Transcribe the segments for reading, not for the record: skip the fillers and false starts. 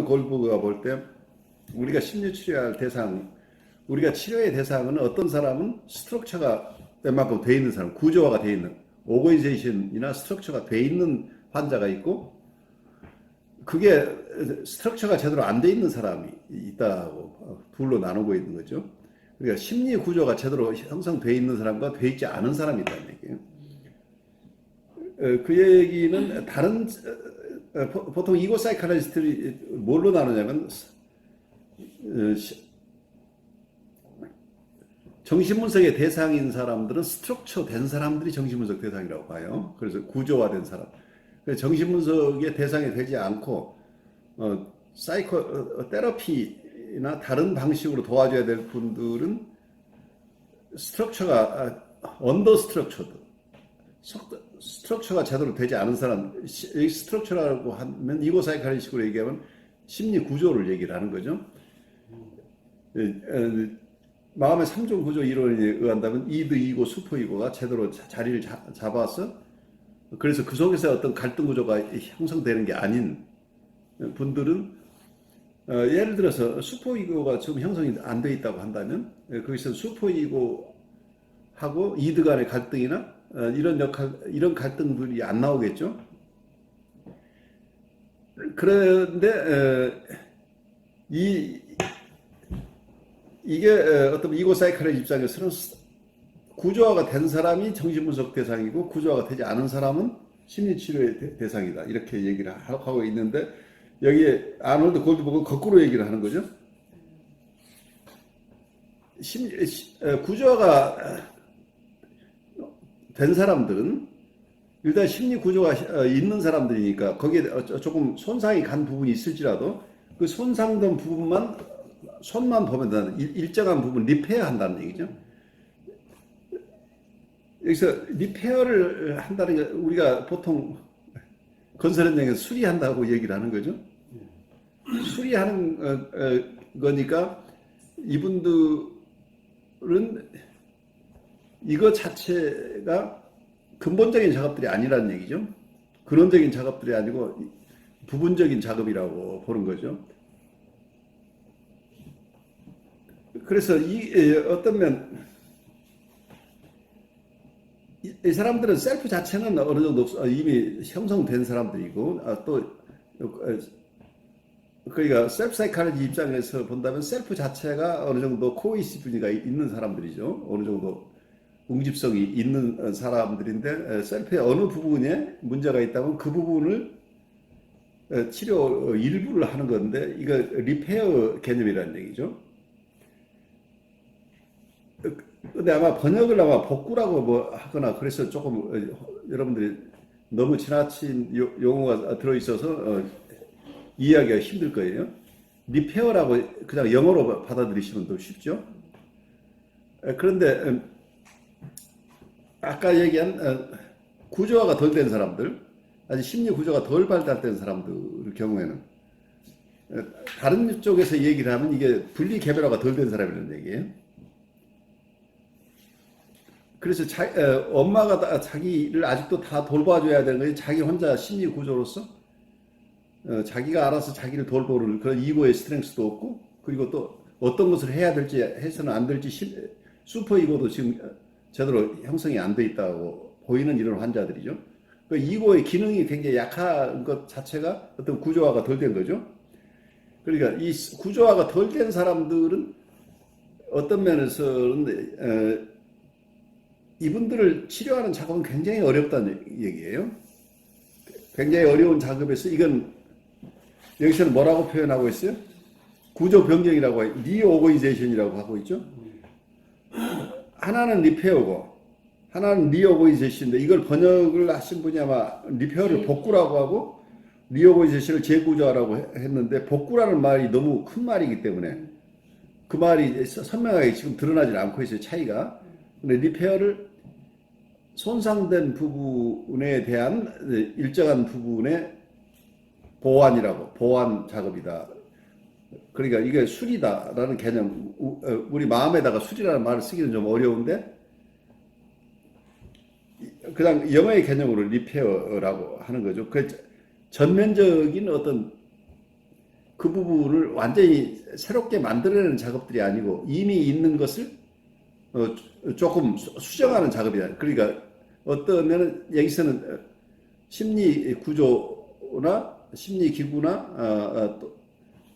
골드버그가 볼 때 우리가 심리 치료할 대상, 우리가 치료의 대상은 어떤 사람은 스트럭처가 웬만큼 돼 있는 사람, 구조화가 돼 있는 오거니제이션이나 스트럭처가 돼 있는 환자가 있고, 그게 스트럭처가 제대로 안 돼 있는 사람이 있다고 둘로 나누고 있는 거죠. 그러니까 심리 구조가 제대로 형성돼 있는 사람과 돼 있지 않은 사람이 있다는 얘기예요. 그 얘기는 다른 보통 이고 사이코로지스트들이 뭘로 나누냐면 정신분석의 대상인 사람들은 스트럭처 된 사람들이 정신분석 대상이라고 봐요. 그래서 구조화된 사람. 정신분석의 대상이 되지 않고 테라피나 다른 방식으로 도와줘야 될 분들은 스트럭처가 언더 스트럭처드, 스트럭처가 제대로 되지 않은 사람, 스트럭처라고 하면 이고 사이코로식으로 얘기하면 심리 구조를 얘기를 하는 거죠. 마음의 3종 구조 이론에 의한다면 이드, 이고, 슈퍼 이고가 제대로 자리를 잡아서, 그래서 그 속에서 어떤 갈등 구조가 형성되는 게 아닌 분들은 예를 들어서 슈퍼 이고가 지금 형성이 안 돼 있다고 한다면 거기서 슈퍼 이고하고 이드 간의 갈등이나 이런 갈등들이 안 나오겠죠. 그런데 이게 어떤 이고 사이코의 입장에서는 구조화가 된 사람이 정신분석 대상이고 구조화가 되지 않은 사람은 심리치료의 대상이다, 이렇게 얘기를 하고 있는데, 여기에 아놀드 골드버그는 거꾸로 얘기를 하는 거죠. 구조화가 된 사람들은 일단 심리 구조가 있는 사람들이니까 거기에 조금 손상이 간 부분이 있을지라도 그 손상된 부분만 손만 보면 된다는, 일정한 부분 리페어 한다는 얘기죠. 여기서 리페어를 한다는 게 우리가 보통 건설 현장에서 수리한다고 얘기를 하는 거죠. 수리하는 거니까 이분들은 이거 자체가 근본적인 작업들이 아니라는 얘기죠. 근원적인 작업들이 아니고 부분적인 작업이라고 보는 거죠. 그래서 어떤 면 이 사람들은 셀프 자체는 어느 정도 이미 형성된 사람들이고, 또 그러니까 셀프 사이코로지 입장에서 본다면 셀프 자체가 어느 정도 코이시브가 있는 사람들이죠. 어느 정도 웅집성이 있는 사람들인데, 셀프의 어느 부분에 문제가 있다면 그 부분을 치료 일부를 하는 건데, 이거 리페어 개념이라는 얘기죠. 근데 아마 번역을 복구라고 뭐 하거나 그래서 조금 여러분들이 너무 지나친 용어가 들어있어서 이해하기가 힘들 거예요. 리페어라고 그냥 영어로 받아들이시면 더 쉽죠. 그런데 아까 얘기한 구조화가 덜 된 사람들, 아직 심리 구조가 덜 발달된 사람들 경우에는 다른 쪽에서 얘기를 하면 이게 분리 개별화가 덜 된 사람이라는 얘기예요. 그래서 엄마가 자기를 아직도 다 돌봐줘야 되는 거지, 자기 혼자 심리 구조로서 자기가 알아서 자기를 돌보는 그런 이고의 스트렝스도 없고, 그리고 또 어떤 것을 해야 될지 해서는 안 될지 슈퍼 이고도 지금 제대로 형성이 안 돼 있다고 보이는 이런 환자들이죠. 그 이고의 기능이 굉장히 약한 것 자체가 어떤 구조화가 덜 된 거죠. 그러니까 이 구조화가 덜 된 사람들은 어떤 면에서는 이분들을 치료하는 작업은 굉장히 어렵다는 얘기예요. 굉장히 어려운 작업에서 이건 여기서는 뭐라고 표현하고 있어요? 구조 변경이라고, 리오거니제이션이라고 하고 있죠. 하나는 리페어고 하나는 리오거니제이션인데, 이걸 번역을 하신 분이 아마 리페어를 복구라고 하고 리오거니제이션을 재구조하라고 했는데, 복구라는 말이 너무 큰 말이기 때문에 그 말이 선명하게 지금 드러나지 않고 있어요, 차이가. 근데 리페어를 손상된 부분에 대한 일정한 부분의 보완 작업이다. 그러니까 이게 수리다라는 개념, 우리 마음에다가 수리라는 말을 쓰기는 좀 어려운데, 그냥 영어의 개념으로 리페어라고 하는 거죠. 그 전면적인 어떤 그 부분을 완전히 새롭게 만들어내는 작업들이 아니고 이미 있는 것을 조금 수정하는 작업이야. 그러니까 어떠면은 여기서는 심리 구조나 심리 기구나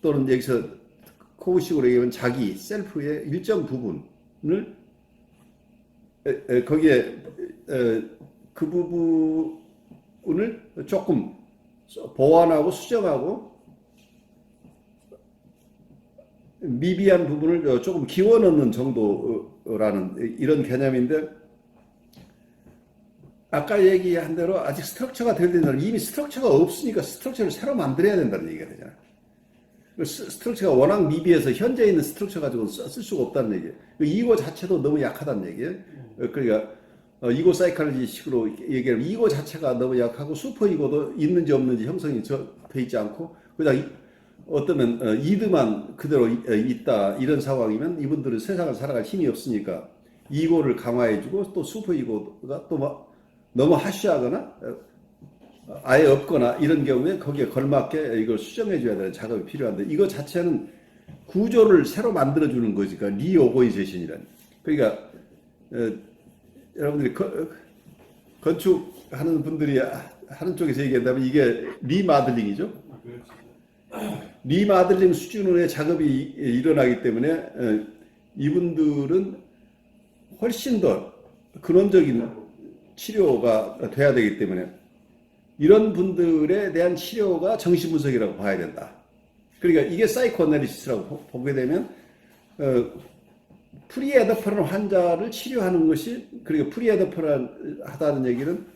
또는 여기서 코우식으로 얘기하면 자기 셀프의 일정 부분을 거기에 그 부분을 조금 보완하고 수정하고 미비한 부분을 조금 기워 넣는 정도라는 이런 개념인데, 아까 얘기한 대로 아직 스트럭처가 될 때는 이미 스트럭처가 없으니까 스트럭처를 새로 만들어야 된다는 얘기가 되잖아요. 스트럭처가 워낙 미비해서 현재 있는 스트럭처 가지고 쓸 수가 없다는 얘기예요. 이거 자체도 너무 약하다는 얘기예요. 그러니까 이고 사이칼로지식으로 얘기하면 이고 자체가 너무 약하고 슈퍼 이고도 있는지 없는지 형성이 돼 있지 않고 그냥 어떠면 이드만 그대로 있다 이런 상황이면 이분들은 세상을 살아갈 힘이 없으니까 이고를 강화해주고 또 슈퍼 이고가 또 막 너무 하쉬하거나 아예 없거나 이런 경우에 거기에 걸맞게 이걸 수정해줘야 되는 작업이 필요한데, 이거 자체는 구조를 새로 만들어주는 거지. 그러니까 리오거니제이션이라는. 그러니까 여러분들이 건축하는 분들이 하는 쪽에서 얘기한다면 이게 리마들링이죠. 리마들링 수준의 작업이 일어나기 때문에 이분들은 훨씬 더 근원적인 치료가 돼야 되기 때문에 이런 분들에 대한 치료가 정신분석이라고 봐야 된다. 그러니까 이게 사이코애널리시스라고 보게 되면 프리에더퍼런 환자를 치료하는 것이, 그리고 프리에더퍼하다는 얘기는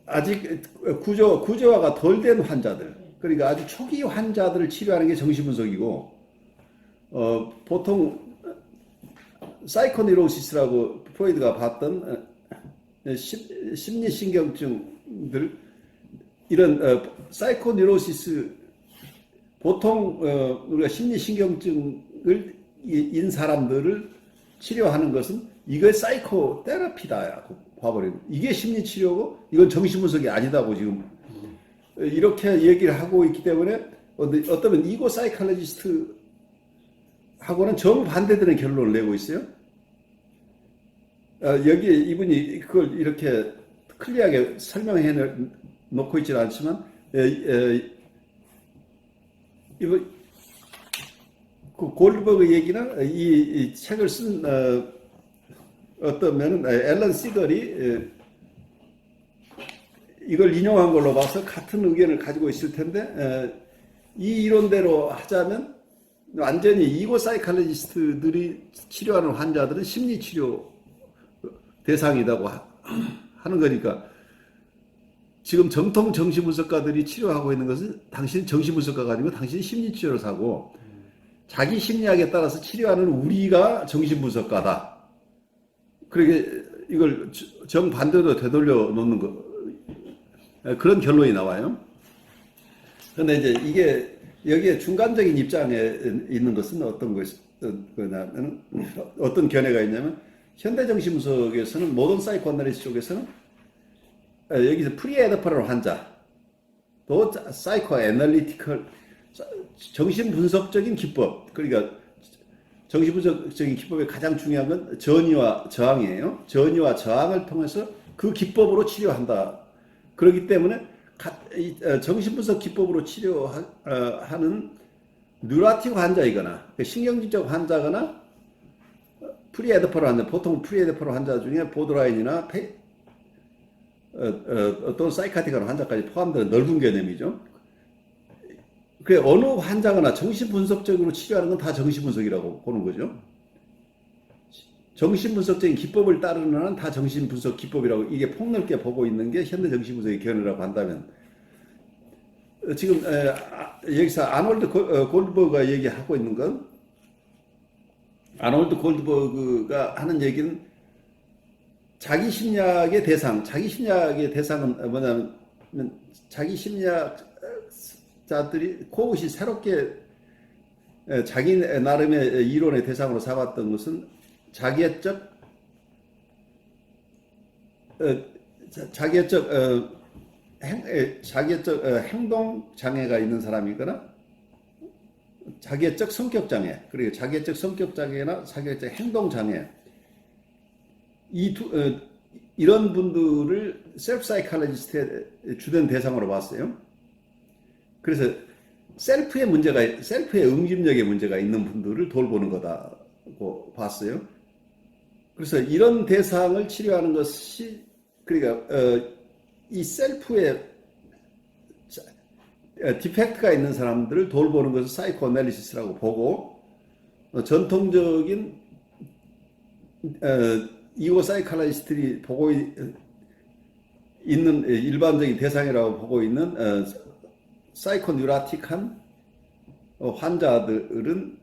아직 구조화가 덜 된 환자들, 그러니까 아주 초기 환자들을 치료하는 게 정신분석이고, 보통 사이코니로시스라고 프로이드가 봤던 심리신경증들, 이런 사이코니로시스, 보통 우리가 심리신경증을 인 사람들을 치료하는 것은 이게 사이코테라피다라고 봐버리고, 이게 심리치료고 이건 정신분석이 아니다고 지금 이렇게 얘기를 하고 있기 때문에 어쩌면 이고 사이칼로지스트 하고는 정반대되는 결론을 내고 있어요. 여기에 이분이 그걸 이렇게 클리어하게 설명해 놓고 있지는 않지만, 그 골드버그 얘기는 이 책을 쓴 어떤 면은 앨런 시걸이 이걸 인용한 걸로 봐서 같은 의견을 가지고 있을 텐데, 이 이론대로 하자면 완전히 이고 사이칼로지스트들이 치료하는 환자들은 심리치료 대상이라고 하는 거니까, 지금 정통 정신분석가들이 치료하고 있는 것은 당신 정신분석가가 아니고 당신이 심리치료를 사고, 자기 심리학에 따라서 치료하는 우리가 정신분석가다. 그러게 이걸 정반대로 되돌려 놓는 거, 그런 결론이 나와요. 그런데 이제 이게 여기에 중간적인 입장에 있는 것은 어떤 거냐면, 어떤 견해가 있냐면, 현대 정신분석에서는, 모던 사이코애널리시스 쪽에서는 여기서 프리에더퍼럴 환자, 또 사이코애널리티컬, 정신분석적인 기법, 그러니까 정신분석적인 기법의 가장 중요한 건 전이와 저항이에요. 전이와 저항을 통해서 그 기법으로 치료한다. 그렇기 때문에 정신분석 기법으로 치료하는 뉴라틱 환자이거나 신경질적 환자거나 프리에더퍼럴 환자, 보통 프리에더퍼럴 환자 중에 보드라인이나 어떤 사이카틱한 환자까지 포함되는 넓은 개념이죠. 그 어느 환자거나 정신분석적으로 치료하는 건 다 정신분석이라고 보는 거죠. 정신분석적인 기법을 따르는 한은 다 정신분석 기법이라고, 이게 폭넓게 보고 있는 게 현대 정신분석의 견해라고 한다면, 지금 여기서 아놀드 골드버그가 얘기하고 있는 건, 아놀드 골드버그가 하는 얘기는 자기 심리학의 대상은 뭐냐면, 자기 심리학자들이 코웃이 새롭게 자기 나름의 이론의 대상으로 삼았던 것은 자기애적 자기애적 행동 장애가 있는 사람이거나 자기애적 성격 장애, 그리고 자기애적 성격 장애나 자기애적 행동 장애, 이런 분들을 셀프 사이칼로지스트의 주된 대상으로 봤어요. 그래서 셀프의 응집력에 문제가 있는 분들을 돌보는 거다고 봤어요. 그래서 이런 대상을 치료하는 것이, 그러니까 이 셀프의 디펙트가 있는 사람들을 돌보는 것을 사이코 애널리시스라고 보고, 전통적인 이고 사이칼리스트들이 보고 있는 일반적인 대상이라고 보고 있는 사이코 뉴라틱한 환자들은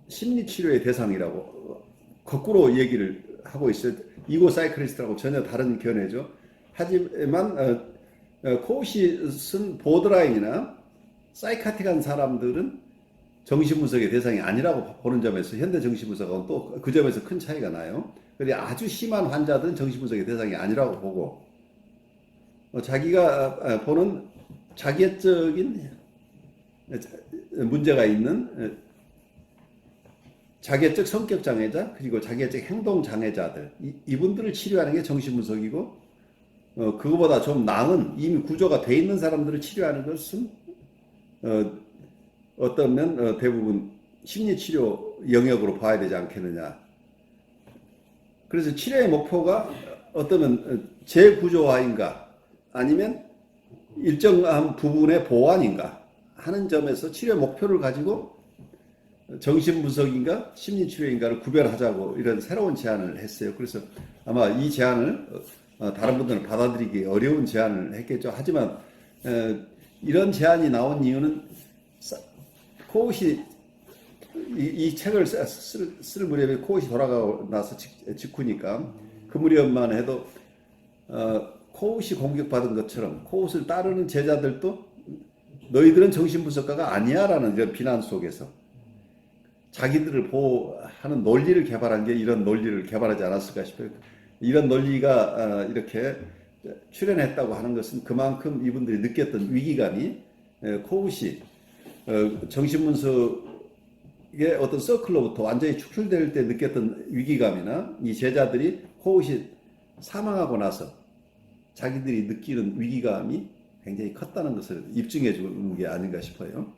심리치료의 대상이라고 거꾸로 얘기를 하고 있어요. 이고 사이클리스트하고 전혀 다른 견해죠. 하지만 코우싯은 보드라인이나 사이카틱한 사람들은 정신분석의 대상이 아니라고 보는 점에서 현대 정신분석하고는 또 그 점에서 큰 차이가 나요. 그런데 아주 심한 환자들은 정신분석의 대상이 아니라고 보고, 자기가 보는 자기애적인 문제가 있는 자기애적 성격 장애자, 그리고 자기애적 행동 장애자들, 이분들을 치료하는 게 정신분석이고, 그거보다 좀 나은 이미 구조가 돼 있는 사람들을 치료하는 것은 어떤 면 대부분 심리치료 영역으로 봐야 되지 않겠느냐. 그래서 치료의 목표가 어떠면 재구조화인가 아니면 일정한 부분의 보완인가 하는 점에서 치료 목표를 가지고 정신분석인가 심리치료인가를 구별하자고 이런 새로운 제안을 했어요. 그래서 아마 이 제안을 다른 분들은 받아들이기 어려운 제안을 했겠죠. 하지만 이런 제안이 나온 이유는 코우시 이 책을 쓸 무렵에 코우시 돌아가고 나서 직후니까, 그 무렵만 해도 코우시 공격받은 것처럼 코우시를 따르는 제자들도 너희들은 정신분석가가 아니야 라는 이런 비난 속에서 자기들을 보호하는 논리를 개발한 게 이런 논리를 개발하지 않았을까 싶어요. 이런 논리가 이렇게 출현했다고 하는 것은 그만큼 이분들이 느꼈던 위기감이 코우시 정신분석의 어떤 서클로부터 완전히 축출될 때 느꼈던 위기감이나 이 제자들이 코우시 사망하고 나서 자기들이 느끼는 위기감이 굉장히 컸다는 것을 입증해 주는 게 아닌가 싶어요.